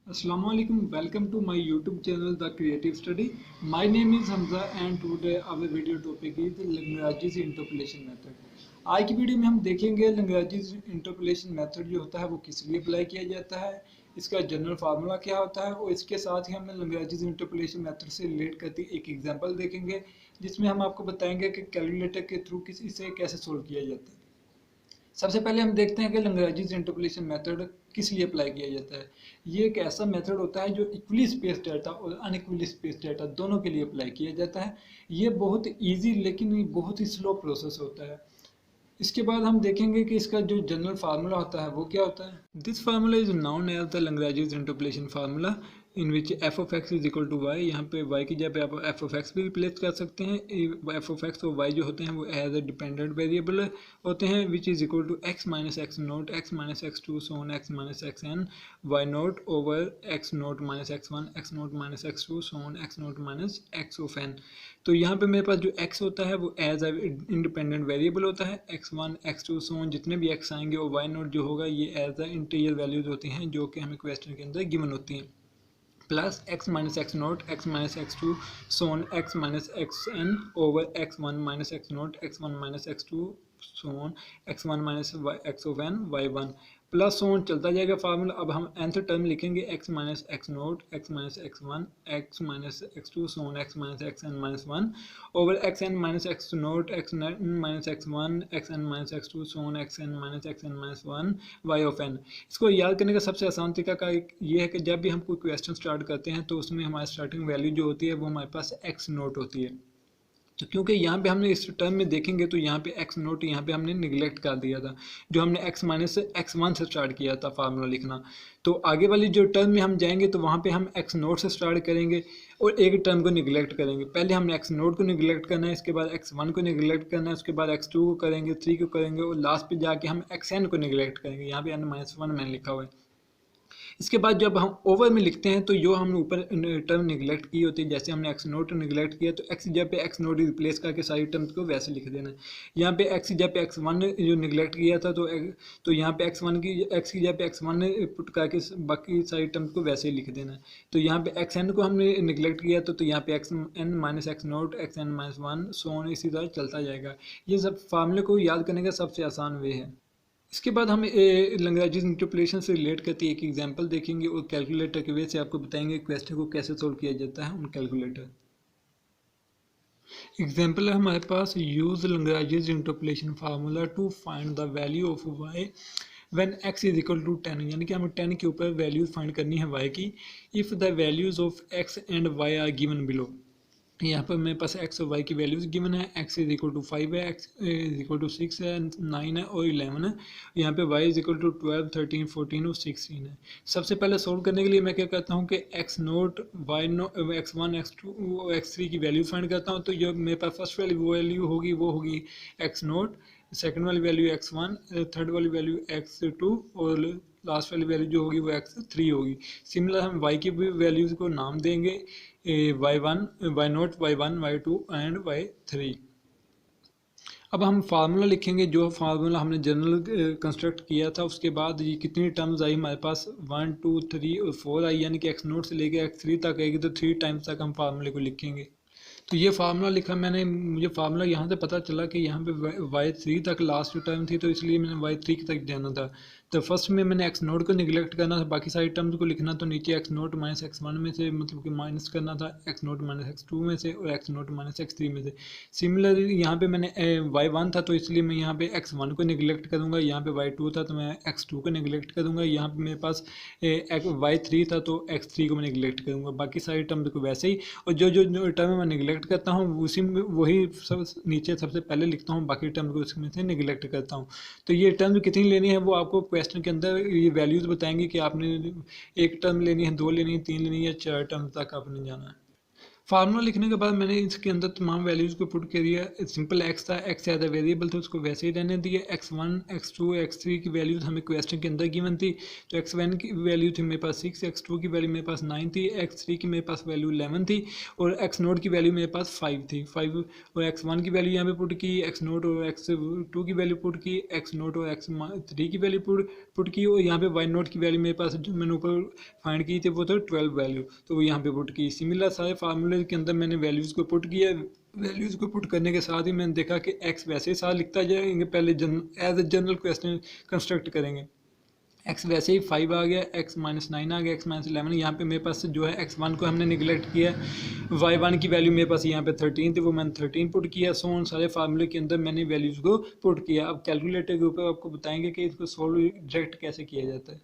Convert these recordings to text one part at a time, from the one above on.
Assalamualaikum. Welcome to my YouTube channel, The Creative Study. My name is Hamza and today our video topic is Lagrange's interpolation method. आज की video में हम देखेंगे Lagrange's interpolation method जो होता है वो किस लिए अप्लाई किया जाता है, इसका जनरल फार्मूला क्या होता है और इसके साथ ही हम Lagrange's interpolation method से रिलेट करती एक एग्जांपल देखेंगे जिसमें हम आपको बताएंगे कि कैलकुलेटर के थ्रू इसे कैसे सोल्व किया जाता है। सबसे पहले हम देखते हैं कि लैग्रेंज इंटरपोलेशन मेथड किस लिए अप्लाई किया जाता है। ये एक ऐसा मेथड होता है जो इक्वली स्पेस डाटा और अनइक्वली स्पेस डाटा दोनों के लिए अप्लाई किया जाता है। ये बहुत इजी लेकिन बहुत ही स्लो प्रोसेस होता है। इसके बाद हम देखेंगे कि इसका जो जनरल फार्मूला होता है वो क्या होता है। This formula is known as the Lagrange interpolation formula in which F of X is equal to Y. यहाँ पे वाई की जगह पे आप एफ ऑफ एक्स भी रिप्लेस कर सकते हैं। एफ ऑफ एक्स और वाई जो होते हैं वो एज अ डिपेंडेंट वेरिएबल होते हैं which is equal to X minus x nought X minus x two so on X minus X N Y nought over X note minus x one X note minus x two so on X note minus X of N. तो यहाँ पे मेरे पास जो x होता है वो as a independent variable होता है। x1 x2 सोन जितने भी x आएंगे और y नोट जो होगा ये एज अ इंटीजर वैल्यूज होती हैं जो कि हमें क्वेश्चन के अंदर गिवन होती हैं। Plus x minus x nought X minus x two so on x minus X N over x1 minus x nought x1 minus x two so on x1 minus X of N y1 plus so on चलता जाएगा formula. अब हम nth term लिखेंगे x minus x nought X minus x one X minus x two so on x minus X N minus one over X N minus x nought X minus x one X N minus x two so on X N minus X N minus one Y of N. इसको याद करने का सबसे आसान तरीका का ये है कि जब भी हम कोई क्वेश्चन स्टार्ट करते हैं तो उसमें हमारी स्टार्टिंग वैल्यू जो होती है वो हमारे पास एक्स नोट होती है। तो क्योंकि यहाँ पे हमने इस टर्म में देखेंगे तो यहाँ पे एक्स नोट यहाँ पे हमने निगलेक्ट कर दिया था जो हमने एक्स माइनस एक्स वन से स्टार्ट किया था फार्मूला लिखना। तो आगे वाली जो टर्म में हम जाएंगे तो वहाँ पे हम एक्स नोट से स्टार्ट करेंगे और एक टर्म को निगलेक्ट करेंगे। पहले हमने एक्स नोट को निगलेक्ट करना है, इसके बाद एक्स वन को निगलेक्ट करना है, उसके बाद एक्स टू को करेंगे, थ्री को करेंगे और लास्ट पे जाके हम एक्स एन को निगलेक्ट करेंगे। यहाँ पे एन माइनस वन मैंने लिखा हुआ है। इसके बाद जब हम ओवर में लिखते हैं तो जो हमने ऊपर टर्म निगलेक्ट की होती है, जैसे हमने एक्स नोट निगलेक्ट किया तो एक्स जब पे एक्स नोट रिप्लेस करके सारी टर्म्स को वैसे लिख देना है। यहाँ पे एक्स जब पे एक्स वन जो निगलेक्ट किया था तो यहाँ पे एक्स की जब पे एक्स वन पुट करके बाकी सारी टर्म्स को वैसे ही लिख देना है। तो यहाँ पे एक्स एन को हमने निगलेक्ट किया तो यहाँ पे x N minus x nought x N minus one so on इसी तरह चलता जाएगा। ये सब फार्मूले को याद करने का सबसे आसान वे है। इसके बाद हम लैग्रेंज इंटरपोलेशन से रिलेट करती एक एग्जांपल देखेंगे और कैलकुलेटर के वे से आपको बताएंगे क्वेश्चन को कैसे सोल्व किया जाता है उन कैलकुलेटर। एग्जांपल है हमारे पास use Lagrange interpolation formula to find the value of y when x is equal to 10, यानी कि हमें 10 के ऊपर वैल्यूज फाइंड करनी है y की if the values of x and y are given below. यहाँ पर मेरे पास एक्स और वाई की वैल्यूज गिवन है। एक्स इज इक्वल टू 5 है, एक्स इज इक्वल टू 6 है, 9 है और 11 है। यहाँ पे वाई इज इक्वल टू 12, 13, 14 और 16 है। सबसे पहले सोल्व करने के लिए मैं क्या करता हूँ कि X nought Y nought X one X two X three की वैल्यू फाइंड करता हूँ। तो जो मेरे पास फर्स्ट वाली वैल्यू होगी वो होगी एक्स नोट, सेकेंड वाली वैल्यू एक्स वन, थर्ड वाली वैल्यू एक्स टू और लास्ट वाली वैल्यू जो होगी वो एक्स थ्री होगी। सिमिलर हम वाई की भी वैल्यूज को नाम देंगे Y one Y nought Y one Y two and Y three. अब हम फार्मूला लिखेंगे जो फार्मूला हमने जनरल कंस्ट्रक्ट किया था। उसके बाद ये कितनी टर्म्स आई हमारे पास 1 2 3 और 4 आई, यानी कि एक्स नोट से लेकर एक्स थ्री तक आएगी तो 3 टाइम्स तक हम फार्मूले को लिखेंगे। तो ये फार्मूला लिखा मैंने, मुझे फार्मूला यहाँ से पता चला कि यहाँ पे वाई थ्री तक लास्ट टर्म थी तो इसलिए मैंने वाई थ्री तक जाना था। तो फर्स्ट में मैंने एक्स नोट को निगलेक्ट करना था, बाकी सारी टर्म्स को लिखना तो नीचे x note minus x one में से मतलब कि माइनस करना था x note minus x two में से और x note minus x three में से। सिमिलरली यहाँ पे मैंने वाई वन था तो इसलिए मैं यहाँ पे एक्स वन को निगलेक्ट करूँगा, यहाँ पे वाई टू था तो मैं एक्स टू को निगलेक्ट करूँगा, यहाँ पे मेरे पास वाई थ्री था तो एक्स थ्री को मैं निगलेक्ट करूँगा, बाकी सारी टर्म्स को वैसे ही। और जो टर्म मैं निगलेक्ट करता हूँ उसी में वही सब नीचे सबसे पहले लिखता हूँ, बाकी टर्म को उसमें से निगलेक्ट करता हूँ। तो ये टर्म कितनी लेनी है वो आपको क्वेश्चन के अंदर ये वैल्यूज बताएंगे कि आपने एक टर्म लेनी है, दो लेनी है, तीन लेनी है या चार टर्म तक आपने जाना है। फार्मूला लिखने के बाद मैंने इसके अंदर तमाम वैल्यूज़ को पुट कर दिया। सिंपल एक्स था, एक्स एज अ वेरिएबल था, उसको वैसे ही रहने दिया। x1 x2 x3 की वैल्यूज हमें क्वेश्चन के अंदर गिवन थी। तो x1 की वैल्यू थी मेरे पास 6, x2 की वैल्यू मेरे पास 9 थी, x3 की मेरे पास वैल्यू 11 थी और x0 की वैल्यू मेरे पास 5 थी 5। और x1 की वैल्यू यहाँ पे पुट की, x0 और x2 की वैल्यू पुट की, x0 और x3 की वैल्यू पुट की और यहाँ पे y0 की वैल्यू मेरे पास जो मैंने ऊपर फाइंड की थी वो था 12 वैल्यू, तो वो यहाँ पे पुट की। सिमिलर सारे फार्मूले के अंदर मैंने वैल्यूज़ को पुट किया। वैल्यूज़ को पुट करने के साथ ही मैंने देखा कि x वैसे ही साथ लिखता जाएंगे, पहले as a general question construct करेंगे। x वैसे ही 5 आ गया, x -9 आ गया, x -11। यहाँ पे मेरे पास जो है x1 को हमने निगलेक्ट किया, y1 की वैल्यू मेरे पास यहाँ पे 13 थी, वो मैंने 13 पुट किया। सो उन सारे फार्मूले के अंदर मैंने वैल्यूज़ को पुट किया। अब कैलकुलेटर के ऊपर आपको बताएंगे कि इसको सॉल्व डायरेक्ट कैसे किया जाता है।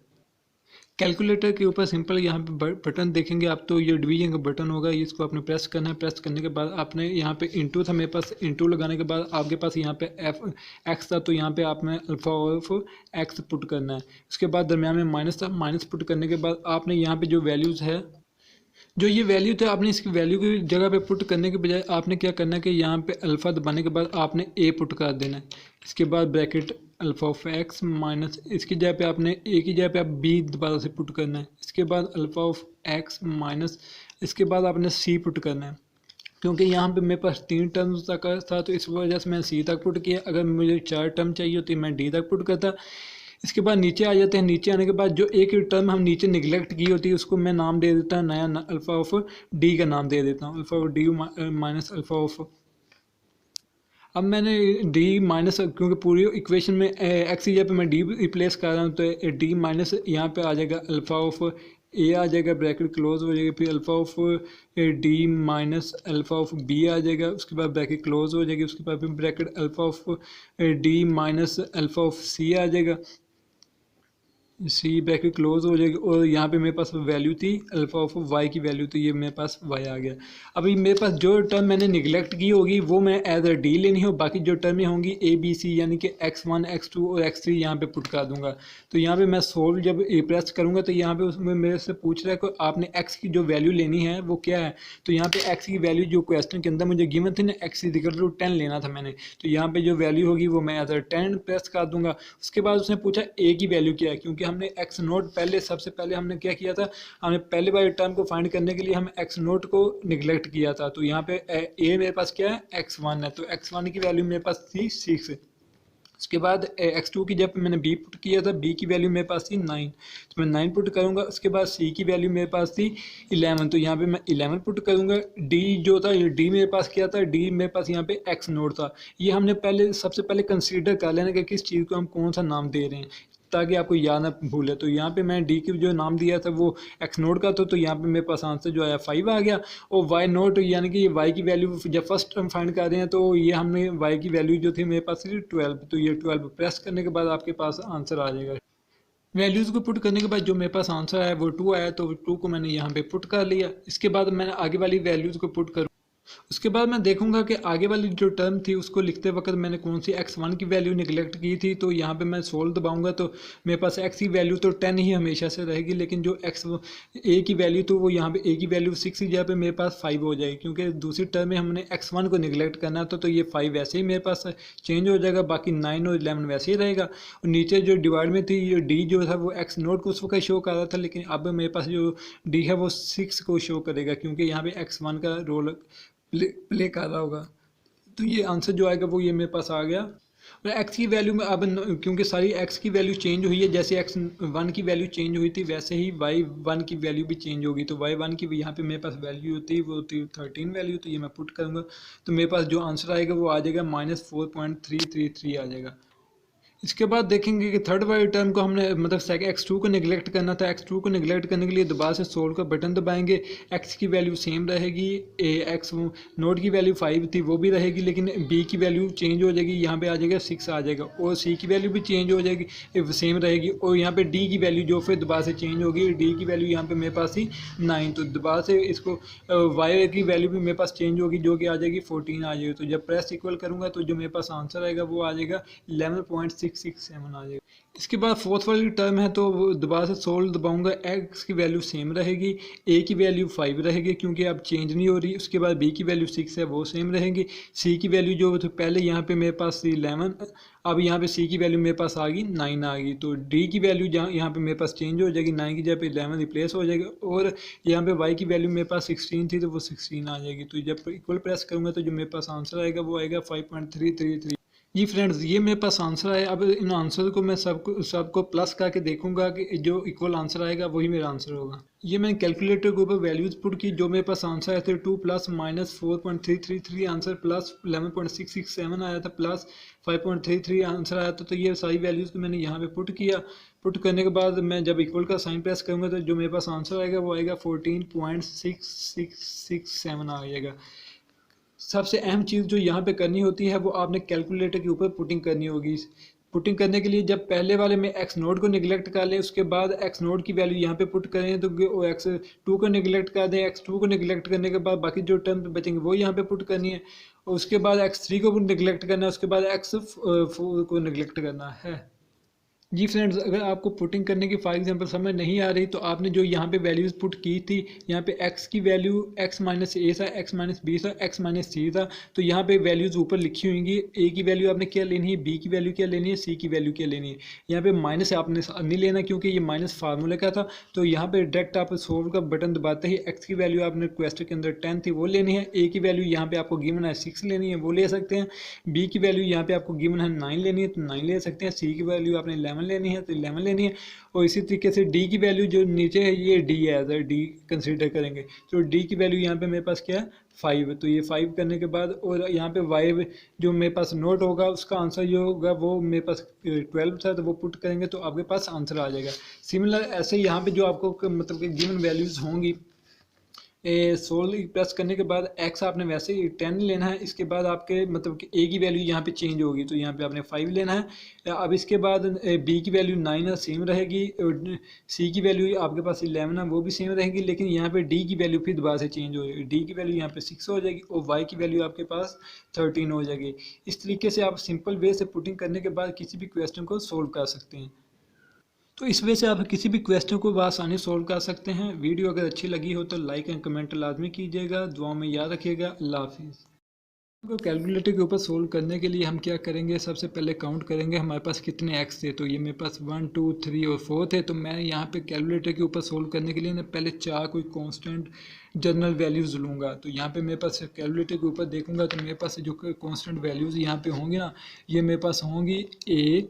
कैलकुलेटर के ऊपर सिंपल यहाँ पे बटन देखेंगे आप, तो ये डिवीजन का बटन होगा, इसको आपने प्रेस करना है। प्रेस करने के बाद आपने यहाँ पे इंटू था मेरे पास, इंटू लगाने के बाद आपके पास यहाँ पे एक्स था, तो यहाँ पे आपने अल्फा ऑफ एक्स पुट करना है। उसके बाद दरम्यान में माइनस था, माइनस पुट करने के बाद आपने यहाँ पे जो वैल्यूज़ है, जो ये वैल्यू थे, आपने इसकी वैल्यू की जगह पे पुट करने के बजाय आपने क्या करना है कि यहाँ पे अल्फ़ा दबाने के बाद आपने ए पुट कर देना है। इसके बाद bracket alpha of x minus, इसकी जगह पे आपने ए की जगह पे आप बी दोबारा से पुट करना है। इसके बाद अल्फ़ा ऑफ एक्स माइनस, इसके बाद आपने सी पुट करना है। क्योंकि यहाँ पे मेरे पास 3 टर्म्स तक था तो इस वजह से मैं सी तक पुट किया। अगर मुझे 4 टर्म चाहिए होती मैं डी तक पुट करता। इसके बाद नीचे आ जाते हैं। नीचे आने के बाद जो एक टर्म हम नीचे निगलेक्ट की होती है उसको मैं नाम दे देता हूँ नया, अल्फ़ा ऑफ डी का नाम दे देता हूँ, alpha of D minus alpha of. अब मैंने डी माइनस, क्योंकि पूरी इक्वेशन में एक्स की जगह पे मैं डी रिप्लेस कर रहा हूँ, तो डी माइनस यहाँ पे आ जाएगा अल्फ़ा ऑफ ए आ जाएगा, ब्रैकेट क्लोज हो जाएगा, फिर alpha of D minus alpha of B आ जाएगा, उसके बाद ब्रैकेट क्लोज हो जाएगी, उसके बाद फिर bracket alpha of D minus alpha of C आ जाएगा, सी ब्रैकेट क्लोज हो जाएगी। और यहाँ पे मेरे पास वैल्यू थी अल्फा ऑफ वाई की वैल्यू, तो ये मेरे पास वाई आ गया। अभी मेरे पास जो टर्म मैंने निगलेक्ट की होगी वो मैं एज अ डी लेनी हो, बाकी जो टर्में होंगी ए बी सी यानी कि x1 x2 और x3 यहाँ पे पुट कर दूंगा। तो यहाँ पे मैं सोल्व जब प्रेस करूँगा तो यहाँ पे उसमें मेरे से पूछ रहा है कि आपने x की जो वैल्यू लेनी है वो क्या है। तो यहाँ पे x की वैल्यू जो क्वेश्चन के अंदर मुझे गिवन थी ना, x इक्वल टू 10 लेना था मैंने, तो यहाँ पे जो वैल्यू होगी वो मैं एज अ 10 प्रेस कर दूंगा। उसके बाद उसने पूछा a की वैल्यू क्या है, क्योंकि हमने x नोट पहले सबसे पहले हमने क्या किया था, हमने पहले वाले टर्म को फाइंड करने के लिए हम x नोट को निगलेक्ट किया था। तो यहाँ पे a मेरे पास क्या है, x1 है, तो x1 की वैल्यू मेरे पास थी 6। उसके बाद x2 की जब मैंने b पुट किया था, b की वैल्यू मेरे पास थी 9, तो मैं 9 पुट करूँगा। उसके बाद c की वैल्यू मेरे पास थी 11, तो यहाँ पे मैं 11 पुट करूँगा। d जो था, ये d मेरे पास क्या था, d मेरे पास यहाँ पे x नोट था। ये हमने पहले सबसे पहले कंसीडर कर लेना कि किस चीज़ को हम कौन सा नाम दे रहे हैं ताकि आपको याद ना भूले। तो यहाँ पे मैं डी की जो नाम दिया था वो एक्स नोट का था, तो यहाँ पे मेरे पास आंसर जो आया 5 आ गया। और वाई नोट यानी कि वाई की वैल्यू जब फर्स्ट टर्म फाइंड कर रहे हैं तो ये हमने वाई की वैल्यू जो थी मेरे पास थी 12, तो ये 12 प्रेस करने के बाद आपके पास आंसर आ जाएगा। वैल्यूज़ को पुट करने के बाद जो मेरे पास आंसर आया वो 2 आया, तो 2 को मैंने यहाँ पे पुट कर लिया। इसके बाद मैंने आगे वाली वैल्यूज़ को पुट करूँ, उसके बाद मैं देखूंगा कि आगे वाली जो टर्म थी उसको लिखते वक्त मैंने कौन सी x1 की वैल्यू निगलेक्ट की थी। तो यहाँ पे मैं सोल्व दबाऊंगा तो मेरे पास x की वैल्यू तो 10 ही हमेशा से रहेगी, लेकिन जो x a की वैल्यू तो वो यहाँ पे a की वैल्यू 6 की जगह पे मेरे पास 5 हो जाएगी, क्योंकि दूसरी टर्म में हमने x1 को निगलेक्ट करना था। तो ये 5 वैसे ही मेरे पास चेंज हो जाएगा, बाकी 9 और 11 वैसे ही रहेगा। और नीचे जो डिवाइड में थी ये d जो था वो x नोट को उस वक्त शो कर रहा था, लेकिन अब मेरे पास जो d है वो 6 को शो करेगा, क्योंकि यहाँ पे x1 का रोल प्ले कर रहा होगा। तो ये आंसर जो आएगा वो ये मेरे पास आ गया। और x की वैल्यू में अब क्योंकि सारी x की वैल्यू चेंज हुई है, जैसे x1 की वैल्यू चेंज हुई थी वैसे ही y1 की वैल्यू भी चेंज होगी। तो y1 की यहाँ पे मेरे पास वैल्यू होती है वो होती 13 वैल्यू, तो ये मैं पुट करूँगा तो मेरे पास जो आंसर आएगा वो आ जाएगा -4.333 आ जाएगा। इसके बाद देखेंगे कि थर्ड वाली टर्म को हमने मतलब x2 को निगलेक्ट करना था। x2 को निगलेक्ट करने के लिए दोबारा से सोल्व का बटन दबाएंगे। x की वैल्यू सेम रहेगी, x नोट की वैल्यू 5 थी वो भी रहेगी, लेकिन b की वैल्यू चेंज हो जाएगी, यहाँ पे आ जाएगा 6 आ जाएगा। और c की वैल्यू भी चेंज हो जाएगी, सेम रहेगी। और यहाँ पे d की वैल्यू जो फिर दोबारा से चेंज होगी, d की वैल्यू यहाँ पे मेरे पास थी 9, तो दोबारा से इसको y की वैल्यू भी मेरे पास चेंज होगी जो कि आ जाएगी 14 आ जाएगी। तो जब प्रेस इक्वल करूँगा तो जो मेरे पास आंसर आएगा वो आ जाएगा 11.6 1.667 आ जाएगा। इसके बाद फोर्थ वाली टर्म है तो वो दोबारा से सोल्व दबाऊंगा, एक्स की वैल्यू सेम रहेगी, ए की वैल्यू 5 रहेगी क्योंकि अब चेंज नहीं हो रही। उसके बाद बी की वैल्यू 6 है वो सेम रहेगी। सी की वैल्यू जो तो पहले यहाँ पे मेरे पास थी 11, अब यहाँ पे सी की वैल्यू मेरे पास आ गई 9 आ गई। तो डी की वैल्यू जहाँ यहाँ पे मेरे पास चेंज हो जाएगी, 9 की जगह पे 11 रिप्लेस हो जाएगी। और यहाँ पे वाई की वैल्यू मेरे पास 16 थी तो वो 16 आ जाएगी। तो जब इक्वल प्रेस करूँगा तो जो मेरे पास आंसर आएगा वो आएगा 5.333। जी फ्रेंड्स, ये मेरे पास आंसर है। अब इन आंसर को मैं सबको प्लस करके देखूंगा कि जो इक्वल आंसर आएगा वही मेरा आंसर होगा। ये मैंने कैलकुलेटर के ऊपर वैल्यूज पुट की, जो मेरे पास आंसर आए थे 2 प्लस माइनस 4.333 आंसर, प्लस 11.667 आया था, प्लस 5.33 आंसर आया था। तो ये सारी वैल्यूज को मैंने यहाँ पे पुट किया। पुट करने के बाद मैं जब इक्वल का साइन प्रेस करूँगा तो जो मेरे पास आंसर आएगा वो आएगा 14.6667 आ जाएगा। सबसे अहम चीज़ जो यहाँ पे करनी होती है वो आपने कैलकुलेटर के ऊपर पुटिंग करनी होगी। पुटिंग करने के लिए जब पहले वाले में एक्स नोड को निगलेक्ट कर लें, उसके बाद एक्स नोड की वैल्यू यहाँ पे पुट करें तो वो एक्स टू को निगलेक्ट कर दें। एक्स टू को निगलेक्ट करने के बाद बाकी जो टर्म बचेंगे वो यहाँ पे पुट करनी है, और उसके बाद एक्स थ्री को निगलेक्ट करना है, उसके बाद एक्स फोर को निगलेक्ट करना है। जी फ्रेंड्स, अगर आपको पुटिंग करने की फॉर एग्जांपल समझ नहीं आ रही तो आपने जो यहाँ पे वैल्यूज़ पुट की थी, यहाँ पे x की वैल्यू x माइनस ए था, x माइनस बी था, x माइनस सी था। तो यहाँ पे वैल्यूज़ ऊपर लिखी होंगी। a की वैल्यू आपने क्या लेनी है, b की वैल्यू क्या लेनी है, c की वैल्यू क्या लेनी है। यहाँ पे माइनस आपने नहीं लेना क्योंकि ये माइनस फार्मूले का था। तो यहाँ पे डायरेक्ट आप सोल्व का बटन दबाते ही x की वैल्यू आपने क्वेश्चन के अंदर 10 थी वो लेनी है, a की वैल्यू यहाँ पे आपको गिवन है 6 लेनी है वो ले सकते हैं, b की वैल्यू यहाँ पे आपको गिवन है 9 लेनी है तो 9 ले सकते हैं, c की वैल्यू आपने 11 लेनी है तो 11 लेनी है। और इसी तरीके से डी की वैल्यू जो नीचे है ये डी है, अगर डी कंसीडर करेंगे तो डी की वैल्यू यहाँ पे मेरे पास क्या है 5। तो ये 5 करने के बाद और यहाँ पे वाई जो मेरे पास नोट होगा उसका आंसर जो होगा वो मेरे पास 12 था तो वो पुट करेंगे तो आपके पास आंसर आ जाएगा। सिमिलर ऐसे यहाँ पे जो आपको मतलब कि गिवन वैल्यूज होंगी, सोल्व प्रेस करने के बाद एक्स आपने वैसे ही 10 लेना है। इसके बाद आपके मतलब कि ए की वैल्यू यहाँ पे चेंज होगी तो यहाँ पे आपने 5 लेना है। अब इसके बाद बी की वैल्यू 9 है सेम रहेगी, सी की वैल्यू आपके पास 11 है वो भी सेम रहेगी, लेकिन यहाँ पे डी की वैल्यू फिर दोबारा से चेंज हो जाएगी। डी की वैल्यू यहाँ पे 6 हो जाएगी और वाई की वैल्यू आपके पास 13 हो जाएगी। इस तरीके से आप सिंपल वे से पुटिंग करने के बाद किसी भी क्वेश्चन को सोल्व कर सकते हैं। तो इस वजह से आप किसी भी क्वेश्चन को आसानी सॉल्व कर सकते हैं। वीडियो अगर अच्छी लगी हो तो लाइक एंड कमेंट लाजमी कीजिएगा। दुआओं में याद रखिएगा। अल्लाह हाफिज़। को कैलकुलेटर के ऊपर सोल्व करने के लिए हम क्या करेंगे, सबसे पहले काउंट करेंगे हमारे पास कितने एक्स थे। तो ये मेरे पास 1 2 3 और 4 थे। तो मैं यहाँ पे कैलकुलेटर के ऊपर सोल्व करने के लिए ना पहले 4 कोई कांस्टेंट जनरल वैल्यूज़ लूँगा। तो यहाँ पे मेरे पास कैलकुलेटर के ऊपर देखूँगा तो मेरे पास जो कांस्टेंट वैल्यूज़ यहाँ पे होंगी ना, ये मेरे पास होंगी ए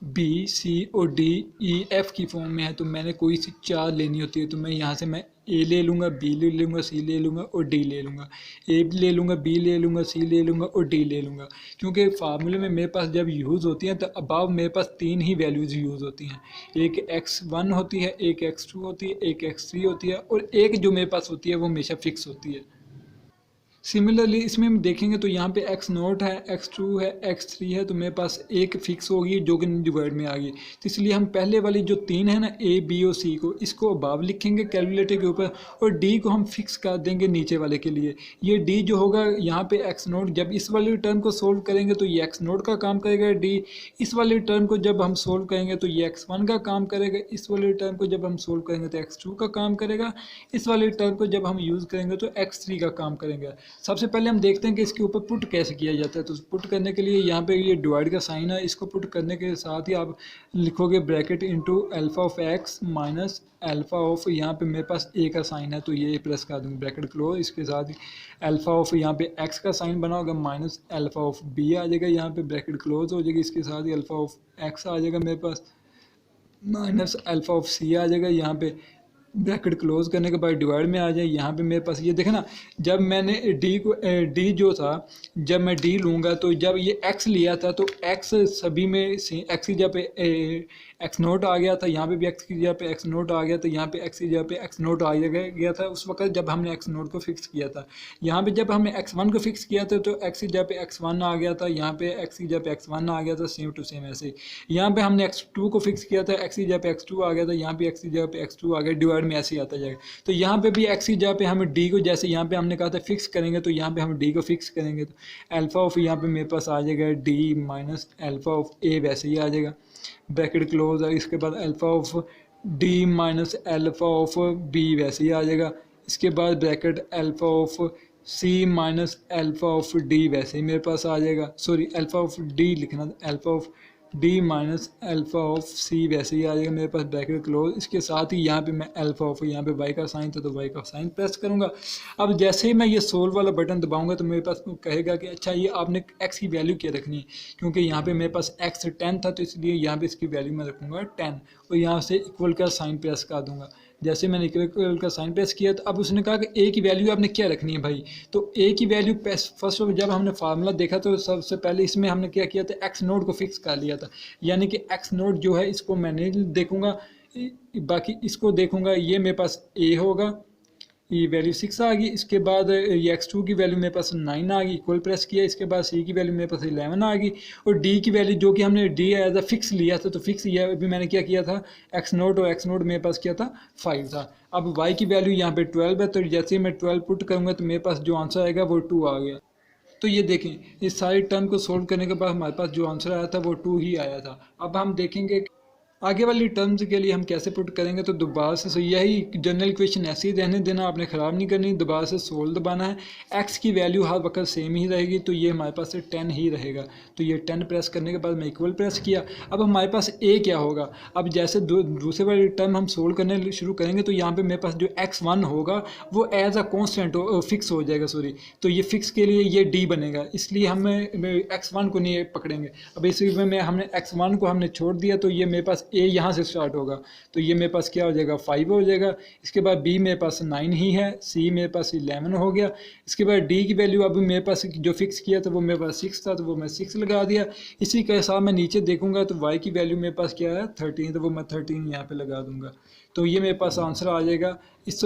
बी सी और डी ई एफ की फॉर्म में है। तो मैंने कोई सी 4 लेनी होती है तो मैं यहाँ से मैं ए ले लूँगा, बी ले लूँगा, सी ले लूँगा और डी ले लूँगा। ए ले लूँगा, बी ले लूँगा, सी ले लूँगा और डी ले लूँगा, क्योंकि फार्मूले में मेरे पास जब यूज़ होती हैं तो अबाव मेरे पास 3 ही वैल्यूज़ यूज़ होती हैं। एक x1 होती है, एक x2 होती है, एक x3 होती है और एक जो मेरे पास होती है वो हमेशा फिक्स होती है। सिमिलरली इसमें हम देखेंगे तो यहाँ पे x नोट है, x2 है, x3 है, तो मेरे पास एक फिक्स होगी जो कि डिवाइड में आ गई। तो इसलिए हम पहले वाली जो 3 है ना a b और c को, इसको अबाव लिखेंगे कैलकुलेटर के ऊपर और d को हम फिक्स कर देंगे नीचे वाले के लिए। ये d जो होगा यहाँ पे x नोट, जब इस वाले टर्म को सोल्व करेंगे तो ये x नोट का काम करेगा d। इस वाले टर्म को जब हम सोल्व करेंगे तो ये x1 का काम करेगा। इस वाले टर्म को जब हम सोल्व करेंगे तो x2 का काम करेगा। इस वाले टर्म को जब हम यूज़ करेंगे तो x3 का काम करेंगे। सबसे पहले हम देखते हैं कि इसके ऊपर पुट कैसे किया जाता है। तो पुट करने के लिए यहाँ पे ये डिवाइड का साइन है, इसको पुट करने के साथ ही आप लिखोगे bracket into alpha of x minus alpha of, यहाँ पे मेरे पास ए का साइन है तो ये प्लस कर दूँगी ब्रैकेट क्लोज। इसके साथ ही अल्फा ऑफ यहाँ पे एक्स का साइन बना होगा माइनस अल्फा ऑफ बी आ जाएगा, यहाँ पे ब्रैकेट क्लोज हो जाएगी। इसके साथ ही अल्फा ऑफ एक्स आ जाएगा मेरे पास माइनस अल्फा ऑफ सी आ जाएगा, यहाँ पे ब्रैकेट क्लोज करने के बाद डिवाइड में आ जाए। यहाँ पे मेरे पास ये देखे ना, जब मैंने डी जो था, जब मैं डी लूँगा तो जब ये एक्स लिया था तो एक्स सभी में एक्स की जब एक्स नोट आ गया था, यहाँ पे भी एक्स की जगह पे एक्स नोट आ गया था, यहाँ पे एक्स की जगह पे एक्स नोट आ गया था उस वक्त जब हमने एक्स नोट को फिक्स किया था। यहाँ पे जब हमने एक्स वन को फिक्स किया था तो एक्स की जगह पे एक्स वन आ गया था, यहाँ पे एक्स की जगह पे एक्स वन आ गया था, सेम टू सेम ऐसे ही। यहाँ पे हमने एक्स टू को फिक्स किया था, एक्स की जगह पे एक्स टू आ गया था, यहाँ पे एक्स की जगह पे एक्स टू आ गया, डिवाइड में ऐसे ही आता जाएगा। तो यहाँ पे भी एक्स की जगह पे हमें डी को, जैसे यहाँ पे हमने कहा था फिक्स करेंगे, तो यहाँ पे हम डी को फिक्स करेंगे तो अल्फा ऑफ यहाँ पे मेरे पास आ जाएगा D minus alpha of A, वैसे ही आ जाएगा, ब्रैकेट क्लोज है। इसके बाद alpha of D minus alpha of B, वैसे ही आ जाएगा। इसके बाद bracket alpha of C minus alpha of D, वैसे ही मेरे पास आ जाएगा। सॉरी, अल्फा ऑफ डी लिखना, alpha of D minus alpha of C, वैसे ही आ जाएगा मेरे पास, ब्रैकेट क्लोज। इसके साथ ही यहाँ पे मैं अल्फा ऑफ, यहाँ पे वाई का साइन था तो वाई का साइन प्रेस करूँगा। अब जैसे ही मैं ये सोल्व वाला बटन दबाऊंगा तो मेरे पास कहेगा कि अच्छा ये आपने एक्स की वैल्यू क्या रखनी है, क्योंकि यहाँ पे मेरे पास एक्स 10 था तो इसलिए यहाँ पे इसकी वैल्यू मैं रखूँगा 10 और यहाँ से इक्वल का साइन प्रेस कर दूँगा। जैसे मैंने इक्वल का साइन प्रेस किया तो अब उसने कहा कि ए की वैल्यू आपने क्या रखनी है भाई। तो ए की वैल्यू फर्स्ट ऑफ जब हमने फार्मूला देखा तो सबसे पहले इसमें हमने क्या किया था, एक्स नोट को फिक्स कर लिया था, यानी कि एक्स नोट जो है इसको मैं नहीं देखूंगा, बाकी इसको देखूंगा। ये मेरे पास ए होगा, ये वैल्यू 6 आ गई। इसके बाद ये x2 की वैल्यू मेरे पास 9 आ गई, इक्वल प्रेस किया। इसके बाद c की वैल्यू मेरे पास 11 आ गई और d की वैल्यू जो कि हमने d एज अ फिक्स लिया था, तो फिक्स ये अभी मैंने क्या किया था, x नोट, और x नोट मेरे पास क्या था 5 था। अब y की वैल्यू यहाँ पे 12 है, तो जैसे ही मैं 12 पुट करूँगा तो मेरे पास जो आंसर आएगा वो 2 आ गया। तो ये देखें, इस सारी टर्म को सोल्व करने के बाद हमारे पास जो आंसर आया था वो 2 ही आया था। अब हम देखेंगे आगे वाली टर्म्स के लिए हम कैसे पुट करेंगे। तो दोबारा से यही जनरल इक्वेशन ऐसे ही रहने देना, आपने ख़राब नहीं करनी, दोबारा से सोल्व दबाना है। एक्स की वैल्यू हर वक्त सेम ही रहेगी, तो ये हमारे पास 10 ही रहेगा। तो ये 10 प्रेस करने के बाद मैं इक्वल प्रेस किया। अब हमारे पास ए क्या होगा, अब जैसे दूसरे वाली टर्म हम सोल्व करने शुरू करेंगे तो यहाँ पर मेरे पास जो x1 होगा वो एज अ कॉन्स्टेंट फिक्स हो जाएगा, सॉरी। तो ये फिक्स के लिए ये डी बनेगा, इसलिए हम x1 को नहीं पकड़ेंगे। अब इसी में हमने x1 को हमने छोड़ दिया, तो ये मेरे पास ए यहाँ से स्टार्ट होगा, तो ये मेरे पास क्या हो जाएगा 5 हो जाएगा। इसके बाद बी मेरे पास 9 ही है, सी मेरे पास 11 हो गया। इसके बाद डी की वैल्यू अभी मेरे पास जो फिक्स किया था वो मेरे पास 6 था, तो वो मैं 6 लगा दिया। इसी के साथ मैं नीचे देखूंगा तो वाई की वैल्यू मेरे पास क्या है 13, तो वो मैं 13 यहाँ पे लगा दूंगा। तो ये मेरे पास आंसर आ जाएगा। इस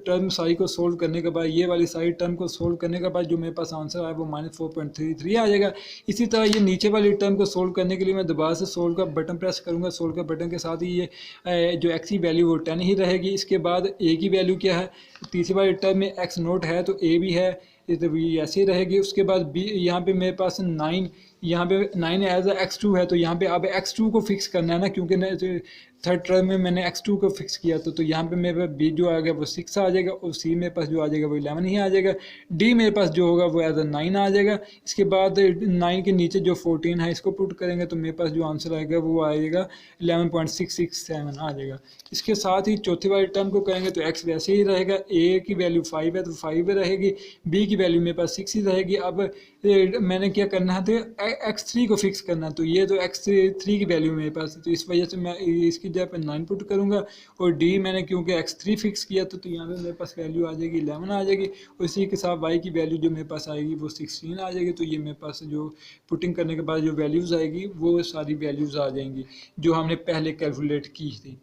टर्म सारी को सोल्व करने के बाद, ये वाली सारी टर्म को सोल्व करने के बाद जो मेरे पास आंसर आया वो -4.33 आ जाएगा। इसी तरह ये नीचे वाली टर्म को सोल्व करने के लिए मैं दोबारा से सोल्व का बटन प्रेस करूंगा। सोल्व का बटन के साथ ही ये जो एक्स की वैल्यू वो 10 ही रहेगी। इसके बाद ए की वैल्यू क्या है, तीसरी वाली टर्म में एक्स नोट है तो ए भी है, तो ऐसे ही रहेगी। उसके बाद बी, यहाँ पे मेरे पास 9, यहाँ पे 9 एज x2 है, तो यहाँ पे अब x2 को फिक्स करना है ना, क्योंकि थर्ड टर्म में मैंने x2 को फिक्स किया तो यहाँ पे मेरे पास b जो आ गया वो 6 आ जाएगा और c मेरे पास जो आ जाएगा वो 11 ही आ जाएगा। d मेरे पास जो होगा वो एज 9 आ जाएगा। इसके बाद 9 के नीचे जो 14 है इसको पुट करेंगे तो मेरे पास जो आंसर आएगा वो आएगा 11.667 आ जाएगा। इसके साथ ही चौथी वाली टर्म को करेंगे तो x वैसे ही रहेगा, a की वैल्यू 5 है तो 5 रहेगी, b की वैल्यू मेरे पास 6 ही रहेगी। अब मैंने क्या करना है तो x3 को फिक्स करना है, तो ये तो x3 की वैल्यू मेरे पास है, तो इस वजह से मैं इसकी जगह पे 9 पुट करूंगा और d मैंने क्योंकि x3 फिक्स किया तो यहाँ पे मेरे पास वैल्यू आ जाएगी 11 आ जाएगी। और इसी के साथ y की वैल्यू जो मेरे पास आएगी वो 16 आ जाएगी। तो ये मेरे पास जो पुटिंग करने के बाद जो वैल्यूज़ आएगी वो सारी वैल्यूज़ आ जाएंगी जो हमने पहले कैलकुलेट की थी।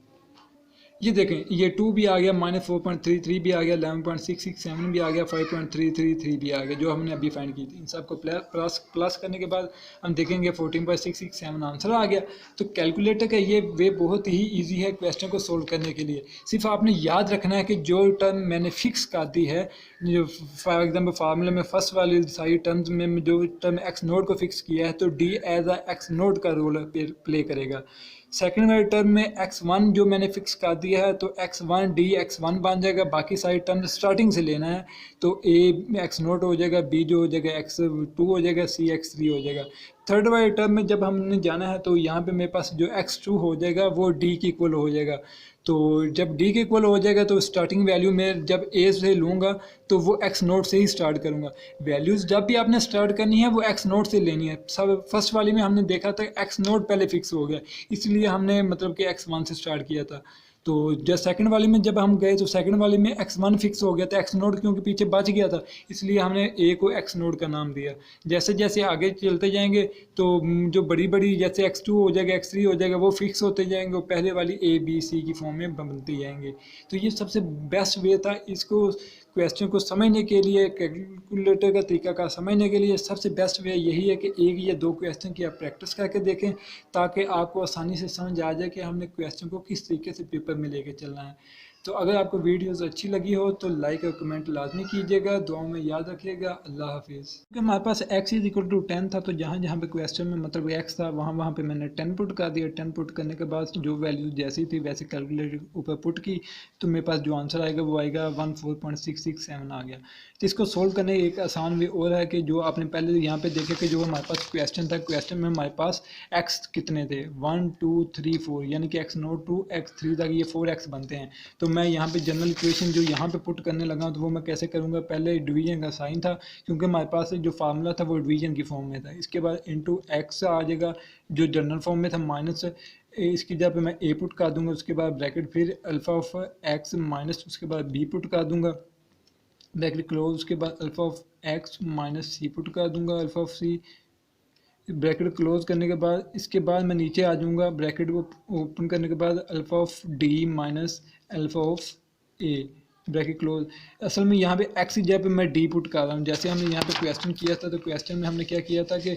ये देखें, ये 2 भी आ गया, -4.33 भी आ गया, 11.667 भी आ गया, 5.333 भी आ गया जो हमने अभी फाइंड की थी। इन सबको प्लस करने के बाद हम देखेंगे 14.667 आंसर आ गया। तो कैलकुलेटर का ये वे बहुत ही इजी है क्वेश्चन को सोल्व करने के लिए। सिर्फ आपने याद रखना है कि जो टर्म मैंने फिक्स कर दी है, जो फॉर एग्जाम्पल फार्मूले में फर्स्ट वाली सारी टर्म्स में जो टर्म एक्स नोट को फिक्स किया है तो d as a x naught का रोल प्ले करेगा। सेकेंड वाले टर्म में x1 जो मैंने फिक्स कर दिया है तो x1 डी x1 बन जाएगा। बाकी सारी टर्म स्टार्टिंग से लेना है तो a x नोट हो जाएगा, b जो हो जाएगा x2 हो जाएगा, c x3 हो जाएगा। थर्ड वाले टर्म में जब हमने जाना है तो यहाँ पे मेरे पास जो x2 हो जाएगा वो d की इक्वल हो जाएगा। तो जब d के इक्वल हो जाएगा तो स्टार्टिंग वैल्यू में जब a से लूँगा तो वो x नोट से ही स्टार्ट करूँगा। वैल्यूज़ जब भी आपने स्टार्ट करनी है वो x नोट से लेनी है। सब फर्स्ट वाली में हमने देखा था x नोट पहले फिक्स हो गया, इसलिए हमने मतलब कि x1 से स्टार्ट किया था। तो जब सेकंड वाले में जब हम गए तो सेकंड वाले में x1 फिक्स हो गया था, x नोड क्योंकि पीछे बच गया था, इसलिए हमने a को x नोड का नाम दिया। जैसे जैसे आगे चलते जाएंगे तो जो बड़ी बड़ी जैसे x2 हो जाएगा, x3 हो जाएगा, वो फिक्स होते जाएंगे, वो पहले वाली a b c की फॉर्म में बनते जाएंगे। तो ये सबसे बेस्ट वे था इसको क्वेश्चन को समझने के लिए, कैलकुलेटर का तरीका का समझने के लिए सबसे बेस्ट वे यही है कि एक या दो क्वेश्चन की आप प्रैक्टिस करके देखें, ताकि आपको आसानी से समझ आ जाए कि हमने क्वेश्चन को किस तरीके से पेपर में लेके चलना है। तो अगर आपको वीडियोस अच्छी लगी हो तो लाइक और कमेंट लाजमी कीजिएगा, दुआओं में याद रखिएगा। अल्लाह हाफिज़। क्योंकि हमारे पास x = 10 था, तो जहाँ जहाँ पे क्वेश्चन में मतलब x था वहाँ पे मैंने 10 पुट कर दिया। 10 पुट करने के बाद जो वैल्यू जैसी थी वैसे कैलकुलेटर ऊपर पुट की, तो मेरे पास जो आंसर आएगा वो आएगा 14.667 आ गया। तो इसको सोल्व करने एक आसान वे और है कि जो आपने पहले यहाँ पे देखे कि जो हमारे पास क्वेश्चन था, क्वेश्चन में हमारे पास x कितने थे, 1 2 3 4, यानी कि x0 to x3 तक ये 4x बनते हैं। तो मैं यहाँ पे जनरल इक्वेशन जो यहाँ पे पुट करने लगा तो वो मैं कैसे करूँगा, पहले डिवीजन का साइन था क्योंकि हमारे पास जो फार्मूला था वो डिवीजन की फॉर्म में था। इसके बाद इंटू एक्स आ जाएगा जो जनरल फॉर्म में था, माइनस इसकी जगह पे मैं ए पुट कर दूंगा, उसके बाद ब्रैकेट फिर अल्फा ऑफ एक्स माइनस उसके बाद बी पुट कर दूंगा, ब्रैकेट क्लोज, उसके बाद alpha of x minus c put कर दूंगा, alpha of c bracket close करने के बाद इसके बाद मैं नीचे आ जाऊंगा, ब्रैकेट को ओपन करने के बाद alpha of D minus alpha of A bracket close. असल में यहाँ पे एक्स की जगह पे मैं डी पुट कर रहा हूँ। जैसे हमने यहाँ पे क्वेश्चन किया था तो क्वेश्चन में हमने क्या किया था कि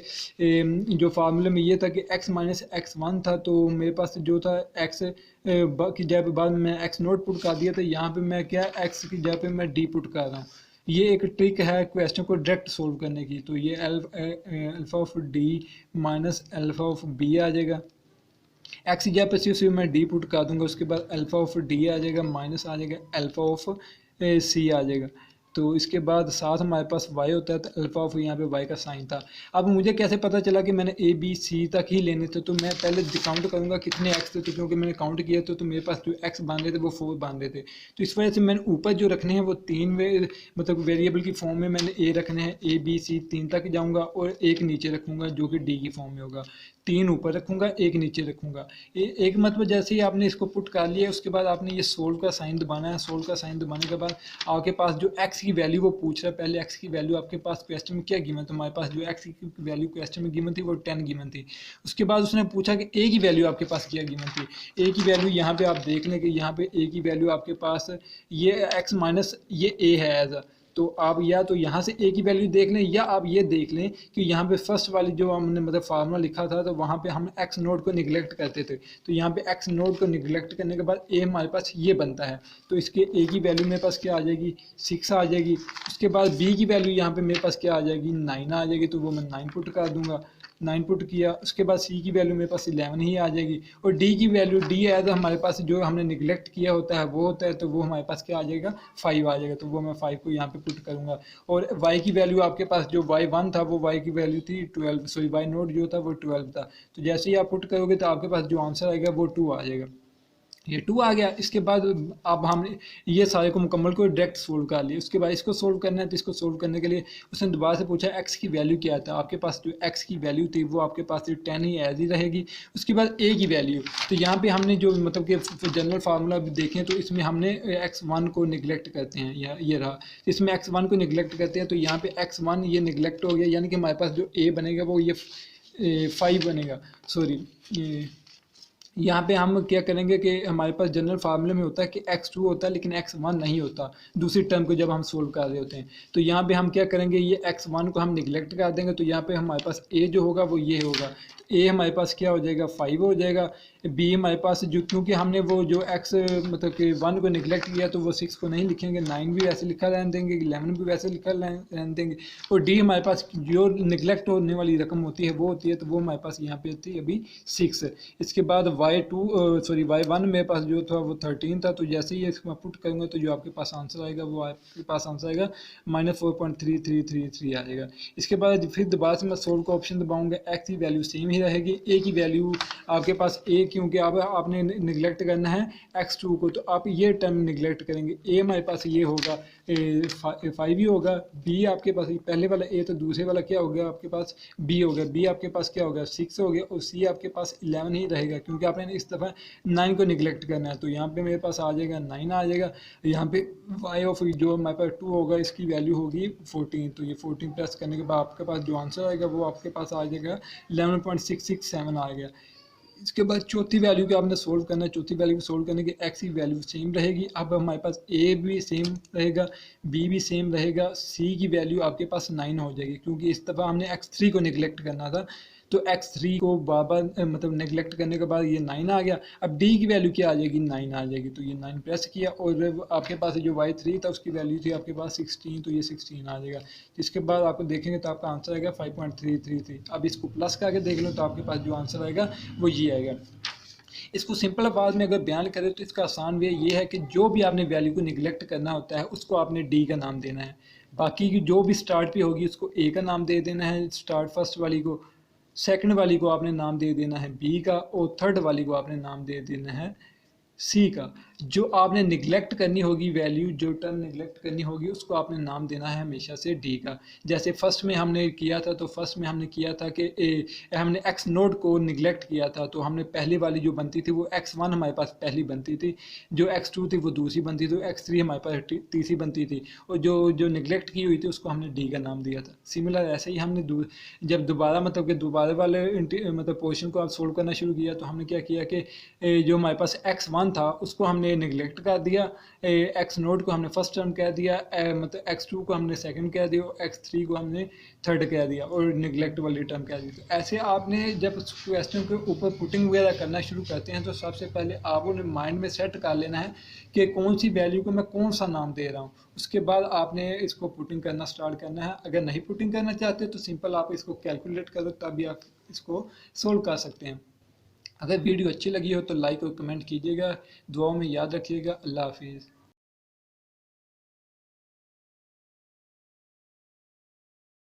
जो फार्मूले में ये था कि x माइनस x1 था, तो मेरे पास जो था x की जगह पे बाद में मैं x नोट पुट कर दिया था। यहाँ पे मैं क्या x की जगह पे मैं d पुट कर रहा हूँ। ये एक ट्रिक है क्वेश्चन को डायरेक्ट सोल्व करने की। तो ये alpha of D minus alpha of B आ जाएगा, एक्स की जगह पे सिर्फ मैं डी पुट कर दूंगा, उसके बाद अल्फा ऑफ डी आ जाएगा माइनस आ जाएगा अल्फा ऑफ सी आ जाएगा। तो इसके बाद साथ हमारे पास y होता है, तो अल्फा ऑफ यहाँ पे y का साइन था। अब मुझे कैसे पता चला कि मैंने a b c तक ही लेने थे, तो मैं पहले काउंट करूँगा कितने x थे, तो क्योंकि मैंने काउंट किया तो मेरे पास जो x बांध रहे थे वो 4 बांध रहे थे। तो इस वजह से मैंने ऊपर जो रखने हैं वो तीन मतलब वेरिएबल की फॉर्म में मैंने a रखने हैं, a b c 3 तक जाऊँगा और एक नीचे रखूँगा जो कि d की फॉर्म में होगा। 3 ऊपर रखूँगा, एक नीचे रखूँगा। एक मतलब जैसे ही आपने इसको पुट कर लिया उसके बाद आपने ये सोल्व का साइन दबाना है। सोल्व का साइन दबाने के बाद आपके पास जो x की वैल्यू वो पूछ रहा है, पहले x की वैल्यू आपके पास क्वेश्चन में क्या गिवन, तो हमारे पास जो x की वैल्यू क्वेश्चन में गिवन थी वो 10 गिवन थी। उसके बाद उसने पूछा कि a की वैल्यू आपके पास क्या गिवन थी। a की वैल्यू यहाँ पे आप देख लें कि यहाँ पे a की वैल्यू आपके पास ये x माइनस ये a है एज, तो आप या तो यहाँ से a की वैल्यू देख लें या आप ये देख लें कि यहाँ पे फर्स्ट वाली जो हमने मतलब फार्मूला लिखा था तो वहाँ पे हम x नोड को निगलेक्ट करते थे, तो यहाँ पे x नोड को निगलेक्ट करने के बाद a हमारे पास ये बनता है, तो इसके a की वैल्यू मेरे पास क्या आ जाएगी 6 आ जाएगी। उसके बाद b की वैल्यू यहाँ पे मेरे पास क्या आ जाएगी 9 आ जाएगी, तो वो मैं 9 पुट कर दूंगा, 9 पुट किया। उसके बाद सी की वैल्यू मेरे पास 11 ही आ जाएगी, और डी की वैल्यू डी एज हमारे पास जो हमने निगलेक्ट किया होता है वो होता है, तो वो हमारे पास क्या आ जाएगा 5 आ जाएगा, तो वो मैं 5 को यहाँ पे पुट करूँगा। और y की वैल्यू आपके पास जो y1 था वो y की वैल्यू थी 12, सॉरी y नोट जो था वो 12 था, तो जैसे ही आप पुट करोगे तो आपके पास जो आंसर आएगा वो 2 आ जाएगा। ये 2 आ गया। इसके बाद अब हमने ये सारे को मुकम्मल को डायरेक्ट सोल्व कर लिया। उसके बाद इसको सोल्व करना है, तो इसको सोल्व करने के लिए उसने दोबारा से पूछा x की वैल्यू क्या था। आपके पास जो x की वैल्यू थी वो आपके पास 10 ही एज ही रहेगी। उसके बाद a की वैल्यू, तो यहाँ पे हमने जो मतलब कि जनरल फार्मूला देखें तो इसमें हमने x1 को निगलेक्ट करते हैं, ये रहा, इसमें x1 को निगलेक्ट करते हैं, तो यहाँ पे x1 ये निगलेक्ट हो गया, यानी कि हमारे पास जो a बनेगा वो ये 5 बनेगा। सॉरी, यहाँ पे हम क्या करेंगे कि हमारे पास जनरल फार्मूले में होता है कि x2 होता है लेकिन x1 नहीं होता दूसरी टर्म को जब हम सोल्व कर रहे होते हैं। तो यहाँ पे हम क्या करेंगे, ये x1 को हम निगलेक्ट कर देंगे, तो यहाँ पे हमारे पास a जो होगा वो ये होगा, a हमारे पास क्या हो जाएगा 5 हो जाएगा। b हमारे पास जो, क्योंकि हमने वो जो x मतलब कि 1 को निगलेक्ट किया तो वो 6 को नहीं लिखेंगे, 9 भी वैसे लिखा रहने देंगे, 11 भी वैसे लिखा रहने देंगे, और d हमारे पास जो निगलेक्ट होने वाली रकम होती है वो होती है, तो वो हमारे पास यहाँ पे होती है अभी 6। इसके बाद y1 मेरे पास जो था वो 13 था, तो जैसे ही इसको पुट करूँगा तो जो आपके पास आंसर आएगा वो आपके पास आंसर आएगा -4.3333 आ जाएगा। इसके बाद फिर दोबारा से मैं सोल्व का ऑप्शन दबाऊंगा, x की वैल्यू सेम ही रहेगी, a की वैल्यू आपके पास a, क्योंकि अब आपने निगलेक्ट करना है x2 को, तो आप ये टर्म निगलेक्ट करेंगे, a हमारे पास ये होगा 5 ही होगा, b आपके पास पहले वाला a, तो दूसरे वाला क्या हो गया आपके पास b हो गया, b आपके पास क्या हो गया 6 हो गया, और c आपके पास 11 ही रहेगा, क्योंकि आपने इस दफ़ा 9 को निगलेक्ट करना है, तो यहाँ पे मेरे पास आ जाएगा 9 आ जाएगा। यहाँ पे y ऑफ जो हमारे पास 2 होगा इसकी वैल्यू होगी 14, तो ये 14 प्लस करने के बाद आपके पास जो आंसर आएगा वो आपके पास आ जाएगा 11.667 आ गया। इसके बाद चौथी वैल्यू को आपने सोल्व करना है। चौथी वैल्यू को सोल्व करने की एक्स की वैल्यू सेम रहेगी। अब हमारे पास ए भी सेम रहेगा, बी भी सेम रहेगा, सी की वैल्यू आपके पास 9 हो जाएगी, क्योंकि इस दफ़ा हमने x3 को निगलेक्ट करना था, तो x3 को बार मतलब नेगलेक्ट करने के बाद ये 9 आ गया। अब d की वैल्यू क्या आ जाएगी, 9 आ जाएगी, तो ये 9 प्रेस किया और आपके पास जो y3 था उसकी वैल्यू थी आपके पास 16, तो ये 16 आ जाएगा। इसके बाद आपको देखेंगे तो आपका आंसर आएगा 5.333। अब इसको प्लस करके देख लो तो आपके पास जो आंसर आएगा वो ये आएगा। इसको सिंपल आवाज़ में अगर बयान करें तो इसका आसान वे ये है कि जो भी आपने वैल्यू को निगलेक्ट करना होता है उसको आपने डी का नाम देना है, बाकी की जो भी स्टार्ट पे होगी उसको ए का नाम दे देना है स्टार्ट फर्स्ट वाली को, सेकंड वाली को आपने नाम दे देना है बी का, और थर्ड वाली को आपने नाम दे देना है सी का। जो आपने निगलेक्ट करनी होगी वैल्यू, जो टर्म निगलेक्ट करनी होगी उसको आपने नाम देना है हमेशा से डी का। जैसे फर्स्ट में हमने किया था, तो फर्स्ट में हमने किया था कि हमने एक्स नोड को निगलेक्ट किया था, तो हमने पहली वाली जो बनती थी वो x1 हमारे पास पहली बनती थी, जो x2 थी वो दूसरी बनती थी, x3 हमारे पास तीसरी बनती थी, और जो निगलेक्ट की हुई थी उसको हमने डी का नाम दिया था। सिमिलर ऐसे ही हमने जब दोबारा मतलब कि दोबारा वाले मतलब पोर्शन को आप सोल्व करना शुरू किया, तो हमने क्या किया कि जो हमारे पास x1 था उसको हमने निगलेक्ट कर दिया, एक्स नोड को हमने फर्स्ट टर्म कह दिया, मतलब x2 को हमने सेकंड कह दिया, x3 को हमने थर्ड कह दिया और निगलेक्ट वाली टर्म कह दी। तो ऐसे आपने जब क्वेश्चन के ऊपर पुटिंग वगैरह करना शुरू करते हैं तो सबसे पहले आपको माइंड में सेट कर लेना है कि कौन सी वैल्यू को मैं कौन सा नाम दे रहा हूँ। उसके बाद आपने इसको पुटिंग करना स्टार्ट करना है। अगर नहीं पुटिंग करना चाहते तो सिंपल आप इसको कैलकुलेट करो, तभी आप इसको सोल्व कर सकते हैं। अगर वीडियो अच्छी लगी हो तो लाइक और कमेंट कीजिएगा, दुआओं में याद रखिएगा। अल्लाह हाफिज़।